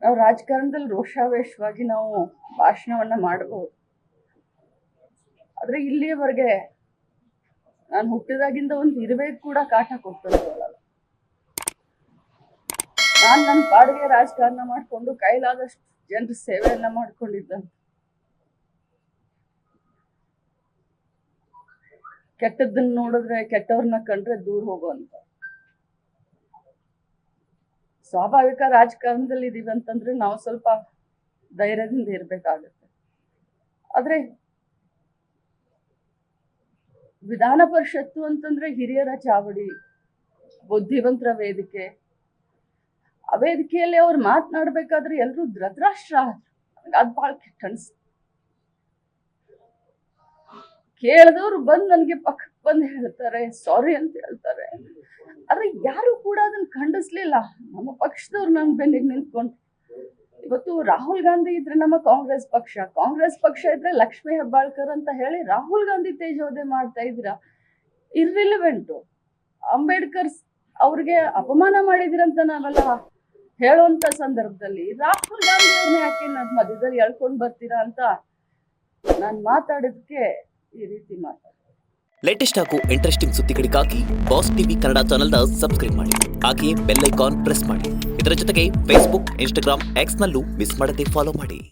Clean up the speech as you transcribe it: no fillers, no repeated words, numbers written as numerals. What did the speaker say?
ನಾವು ರಾಜಕಾರಣದಲ್ಲಿ ರೋಷಾವೇಶವಾಗಿ ನಾವು ಭಾಷಣವನ್ನ ಮಾಡಬಹುದು. ಆದ್ರೆ ಇಲ್ಲಿಯವರೆಗೆ ನಾನು ಹುಟ್ಟಿದಾಗಿಂದ ಒಂದು ಇರುವೆ ಕೂಡ ಕಾಟ ಕೊಟ್ಟಲ್ಲ. ನಾನು ನನ್ನ ಪಾಡಿಗೆ ರಾಜಕಾರಣ ಮಾಡಿಕೊಂಡು ಕೈಲಾದಷ್ಟು ಜನರ ಸೇವೆಯನ್ನ ಮಾಡ್ಕೊಂಡಿದ್ದಂತ. ಕೆಟ್ಟದ್ದನ್ನ ನೋಡಿದ್ರೆ, ಕೆಟ್ಟವ್ರನ್ನ ಕಂಡ್ರೆ ದೂರ ಹೋಗುವಂತ ಸ್ವಾಭಾವಿಕ ರಾಜಕಾರಣದಲ್ಲಿ ಇದೀವಿ ಅಂತಂದ್ರೆ ನಾವು ಸ್ವಲ್ಪ ಧೈರ್ಯದಿಂದ ಇರ್ಬೇಕಾಗತ್ತೆ. ಆದ್ರೆ ವಿಧಾನ ಪರಿಷತ್ತು ಅಂತಂದ್ರೆ ಹಿರಿಯರ ಚಾವಡಿ, ಬುದ್ಧಿವಂತರ ವೇದಿಕೆ. ಆ ವೇದಿಕೆಯಲ್ಲಿ ಅವ್ರು ಮಾತನಾಡ್ಬೇಕಾದ್ರೆ ಎಲ್ರು ಧೃತರಾಷ್ಟ್ರ. ಅದ್ ಬಹಳ ಕೆಟ್ಟ ಅನ್ಸ್ತು. ಕೇಳಿದವ್ರು ಬಂದು ನನ್ಗೆ ಪಕ್ಕಕ್ಕೆ ಬಂದು ಹೇಳ್ತಾರೆ, ಸಾರಿ ಅಂತ ಹೇಳ್ತಾರೆ. ಆದ್ರೆ ಯಾರು ಕೂಡ ಅದನ್ನ ಖಂಡಿಸ್ಲಿಲ್ಲ. ನಮ್ಮ ಪಕ್ಷದವ್ರು ನಮ್ ಬೆನ್ನಿಗೆ ನಿಂತ್ಕೊಂಡು, ಇವತ್ತು ರಾಹುಲ್ ಗಾಂಧಿ ಇದ್ರೆ ನಮ್ಮ ಕಾಂಗ್ರೆಸ್ ಪಕ್ಷ ಇದ್ರೆ ಲಕ್ಷ್ಮೀ ಹೆಬ್ಬಾಳ್ಕರ್ ಅಂತ ಹೇಳಿ ರಾಹುಲ್ ಗಾಂಧಿ ತೇಜೋವಧೆ ಮಾಡ್ತಾ ಇದ್ದೀರಾ. ಇರ್ರಿಲಿವೆಂಟು. ಅಂಬೇಡ್ಕರ್ ಅವ್ರಿಗೆ ಅಪಮಾನ ಮಾಡಿದಿರಂತ ನಾವೆಲ್ಲ ಹೇಳುವಂತ ಸಂದರ್ಭದಲ್ಲಿ ರಾಹುಲ್ ಗಾಂಧಿ ಅವ್ರನ್ನ ಯಾಕೆ ಮಧ್ಯದಲ್ಲಿ ಎಳ್ಕೊಂಡ್ ಬರ್ತೀರಾ ಅಂತ ನಾನು ಮಾತಾಡೋದಕ್ಕೆ ಈ ರೀತಿ ಮಾತಾಡ್ತೀನಿ. ಲೇಟೆಸ್ಟ್ ಹಾಗೂ ಇಂಟ್ರೆಸ್ಟಿಂಗ್ ಸುದ್ದಿಗಳಿಗಾಗಿ ಬಾಸ್ ಟಿವಿ ಕನ್ನಡ ಚಾನೆಲ್ನ ಸಬ್ಸ್ಕ್ರೈಬ್ ಮಾಡಿ. ಹಾಗೆಯೇ ಬೆಲ್ ಐಕಾನ್ ಪ್ರೆಸ್ ಮಾಡಿ. ಇದರ ಜೊತೆಗೆ ಫೇಸ್ಬುಕ್, ಇನ್ಸ್ಟಾಗ್ರಾಮ್, ಎಕ್ಸ್ನಲ್ಲೂ ಮಿಸ್ ಮಾಡದೆ ಫಾಲೋ ಮಾಡಿ.